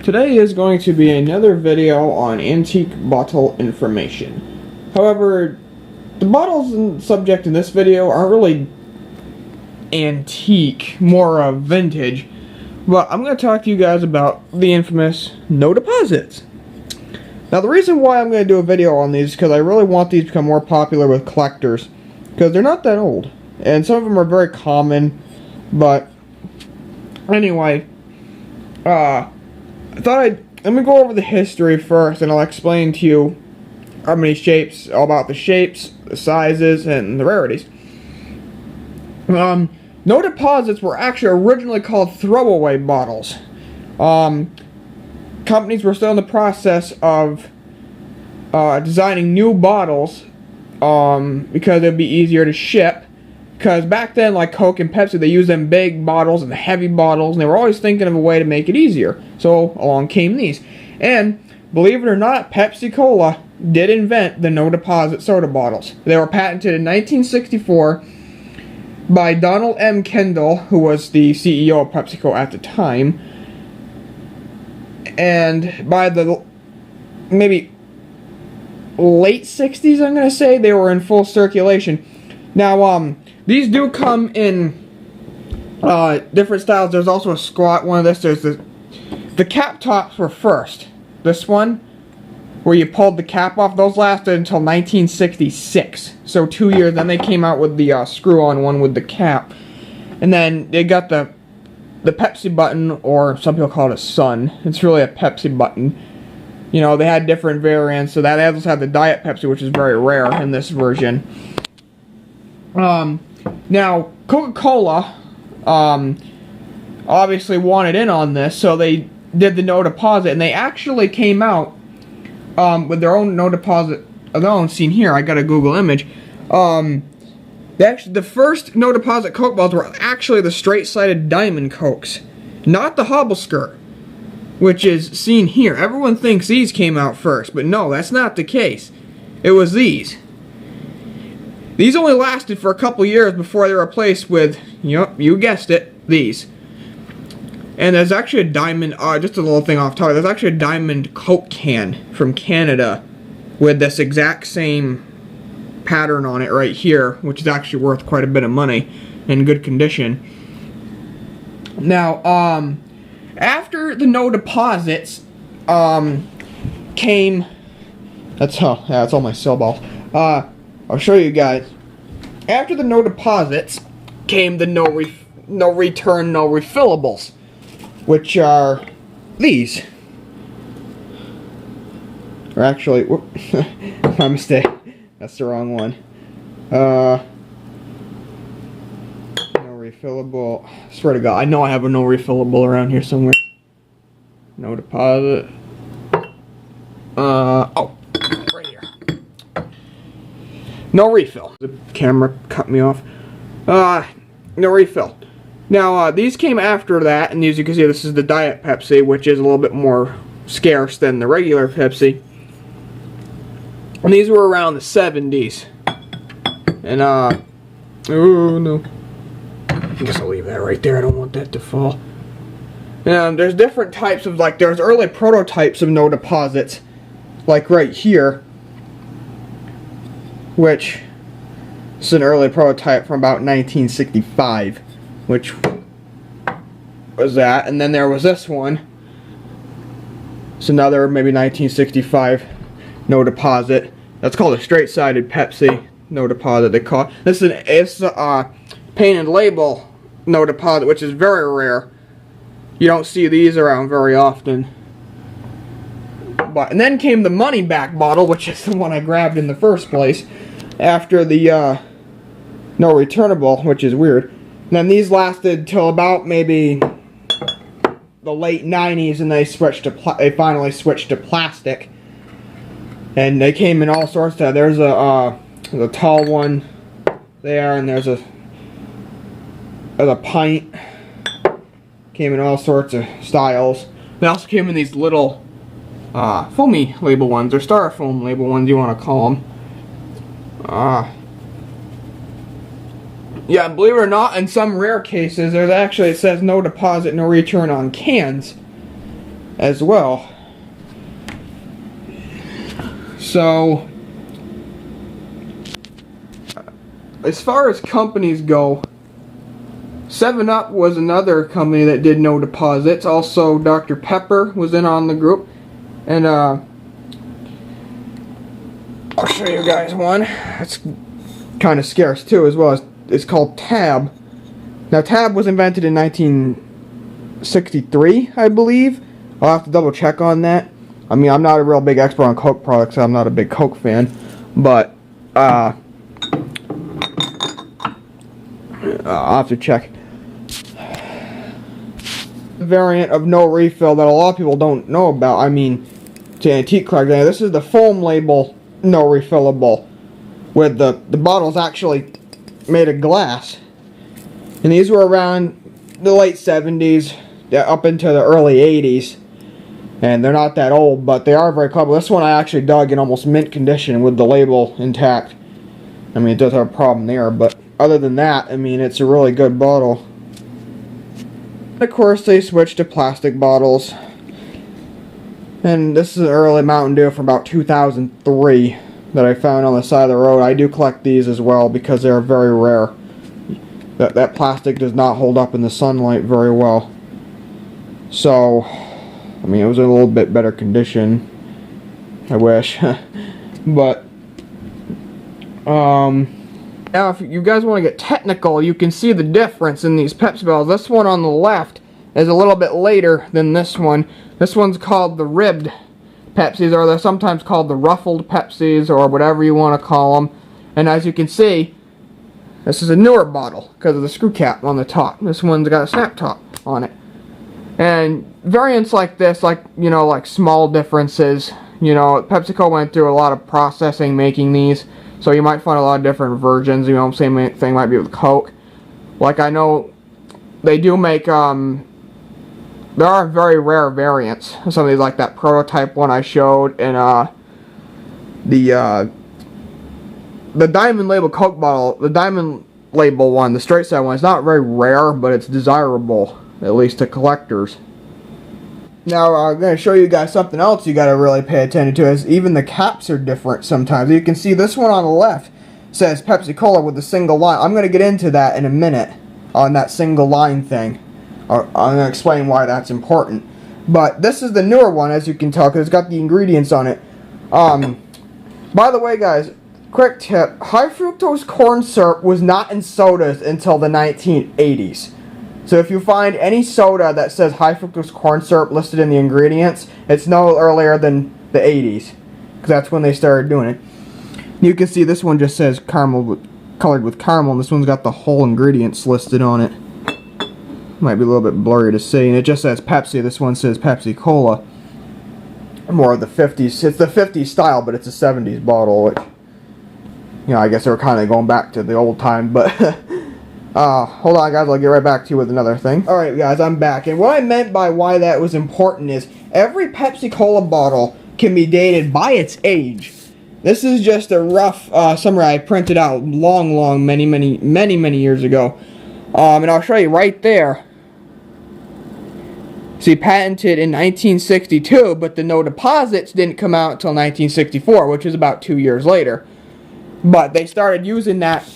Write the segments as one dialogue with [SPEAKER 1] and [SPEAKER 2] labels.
[SPEAKER 1] Today is going to be another video on antique bottle information. However, the bottles and subject in this video aren't really antique, more vintage. But I'm going to talk to you guys about the infamous no deposits. Now the reason why I'm going to do a video on these is because I really want these to become more popular with collectors. Because they're not that old. And some of them are very common. But anyway, let me go over the history first, and I'll explain to you how many shapes, all about the shapes, the sizes, and the rarities. No deposits were actually originally called throwaway bottles. Companies were still in the process of designing new bottles because it'd be easier to ship. Because back then, like Coke and Pepsi, they used them big bottles and the heavy bottles, and they were always thinking of a way to make it easier. So along came these. And believe it or not, Pepsi Cola did invent the no deposit soda bottles. They were patented in 1964 by Donald M. Kendall, who was the CEO of PepsiCo at the time. And by the maybe late 60s, I'm going to say, they were in full circulation. Now, these do come in different styles. There's also a squat one of this. There's the cap tops were first. This one, where you pulled the cap off, those lasted until 1966. So 2 years. Then they came out with the screw-on one with the cap. And then they got the Pepsi button, or some people call it a Sun. It's really a Pepsi button. You know, they had different variants. So that they also had the Diet Pepsi, which is very rare in this version. Now, Coca-Cola, obviously wanted in on this, so they did the no deposit, and they actually came out, with their own no deposit of their own. Seen here, I got a Google image. The first no deposit Coke bottles were actually the straight-sided diamond Cokes, not the hobble skirt, which is seen here. Everyone thinks these came out first, but no, that's not the case. It was these. These only lasted for a couple years before they were replaced with, yep, you guessed it, these. And there's actually a diamond, just a little thing off top, there's actually a diamond Coke can from Canada with this exact same pattern on it right here, which is actually worth quite a bit of money in good condition. Now, after the no deposits came, that's all my cell balls. I'll show you guys. After the no deposits came the no return, no refillables, which are these. Or actually, my mistake. That's the wrong one. No refillable. I swear to God, I know I have a no refillable around here somewhere. No deposit. Oh. No refill. The camera cut me off. No refill. Now, these came after that, and as you can see, this is the Diet Pepsi, which is a little bit more scarce than the regular Pepsi. And these were around the 70s. And, oh no. I guess I'll leave that right there. I don't want that to fall. And there's different types of, like, there's early prototypes of no deposits, like right here, which is an early prototype from about 1965, which was that. And then there was this one. It's another maybe 1965 no deposit. That's called a straight-sided Pepsi no deposit. They call it. It's a painted label no deposit, which is very rare. You don't see these around very often. And then came the money back bottle, which is the one I grabbed in the first place, after the no returnable, which is weird. And then these lasted till about maybe the late 90s, and they finally switched to plastic. And they came in all sorts of. There's a tall one there, and there's a pint. Came in all sorts of styles. They also came in these little foamy label ones, or styrofoam label ones, you want to call them. Yeah, believe it or not, in some rare cases, there's actually, it says no deposit, no return on cans. as well. So, as far as companies go, 7-Up was another company that did no deposits. Also, Dr. Pepper was in on the group. And, I'll show you guys one. It's kind of scarce too, as well. It's called Tab. Now, Tab was invented in 1963, I believe. I'll have to double check on that. I mean, I'm not a real big expert on Coke products. So I'm not a big Coke fan. But, I'll have to check. The variant of no refill that a lot of people don't know about. I mean, to antique collectors, this is the foam label no refillable, with the bottle's actually made of glass. And these were around the late 70s up into the early 80s. And they're not that old, but they are very clever. This one I actually dug in almost mint condition with the label intact. I mean, it does have a problem there, but other than that, I mean, it's a really good bottle. Of course, they switched to plastic bottles. And this is an early Mountain Dew from about 2003 that I found on the side of the road. I do collect these as well because they're very rare. That plastic does not hold up in the sunlight very well. So, I mean, it was in a little bit better condition, I wish. But, now if you guys want to get technical, you can see the difference in these Pepsi bottles. This one on the left is a little bit later than this one. This one's called the ribbed Pepsis, or they're sometimes called the ruffled Pepsis, or whatever you want to call them. And as you can see, this is a newer bottle because of the screw cap on the top. This one's got a snap top on it. And variants like this, like, you know, like small differences, you know, PepsiCo went through a lot of processing making these, so you might find a lot of different versions. You know, same thing might be with Coke. Like, I know they do make, there are very rare variants. Some of these, like that prototype one I showed, and the diamond label Coke bottle, the diamond label one, the straight side one, is not very rare, but it's desirable, at least to collectors. Now, I'm going to show you guys something else you got to really pay attention to, is even the caps are different sometimes. You can see this one on the left says Pepsi Cola with a single line. I'm going to get into that in a minute on that single line thing. I'm going to explain why that's important. But this is the newer one, as you can tell, because it's got the ingredients on it. By the way, guys, quick tip, high fructose corn syrup was not in sodas until the 1980s. So if you find any soda that says high fructose corn syrup listed in the ingredients, it's no earlier than the 80s, because that's when they started doing it. You can see this one just says caramel, colored with caramel, and this one's got the whole ingredients listed on it. Might be a little bit blurry to see, and it just says Pepsi. This one says Pepsi Cola. More of the 50s. It's the 50s style, but it's a 70s bottle, which, you know, I guess they were kind of going back to the old time, but hold on, guys, I'll get right back to you with another thing. Alright, guys, I'm back, and what I meant by why that was important is every Pepsi Cola bottle can be dated by its age. This is just a rough summary I printed out many years ago. And I'll show you right there. See, patented in 1962, but the no deposits didn't come out until 1964, which is about 2 years later. But they started using that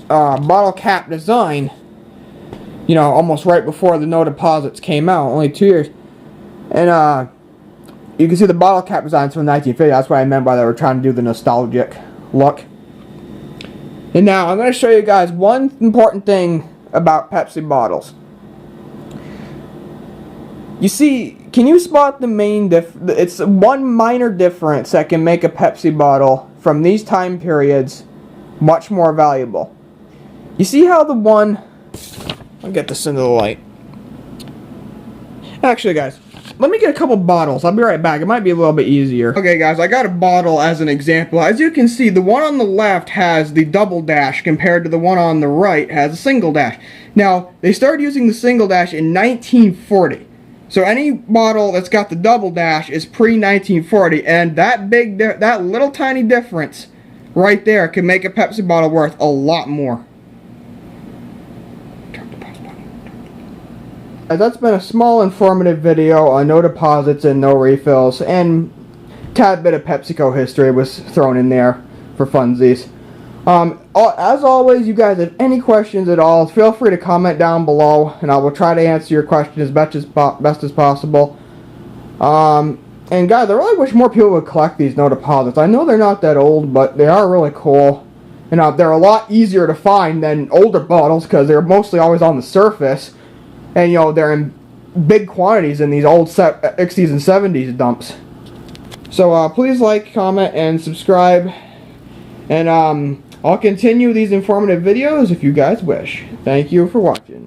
[SPEAKER 1] bottle cap design, you know, almost right before the no deposits came out, only 2 years. And you can see the bottle cap designs from 1950. That's what I meant by they were trying to do the nostalgic look. And now I'm going to show you guys one important thing about Pepsi bottles. You see, can you spot the main it's one minor difference that can make a Pepsi bottle from these time periods much more valuable. You see how the one, I'll get this into the light. Actually, guys, let me get a couple bottles. I'll be right back. It might be a little bit easier. Okay, guys, I got a bottle as an example. As you can see, the one on the left has the double dash compared to the one on the right has a single dash. Now, they started using the single dash in 1940. So any bottle that's got the double dash is pre-1940, and that little tiny difference right there can make a Pepsi bottle worth a lot more. That's been a small informative video on no deposits and no refills, and tad bit of PepsiCo history was thrown in there for funsies. As always, you guys have any questions at all, feel free to comment down below, and I will try to answer your question as best as possible. And guys, I really wish more people would collect these no deposits. I know they're not that old, but they are really cool. And they're a lot easier to find than older bottles because they're mostly always on the surface. And, you know, they're in big quantities in these old 60s and 70s dumps. So, please like, comment, and subscribe. And, I'll continue these informative videos if you guys wish. Thank you for watching.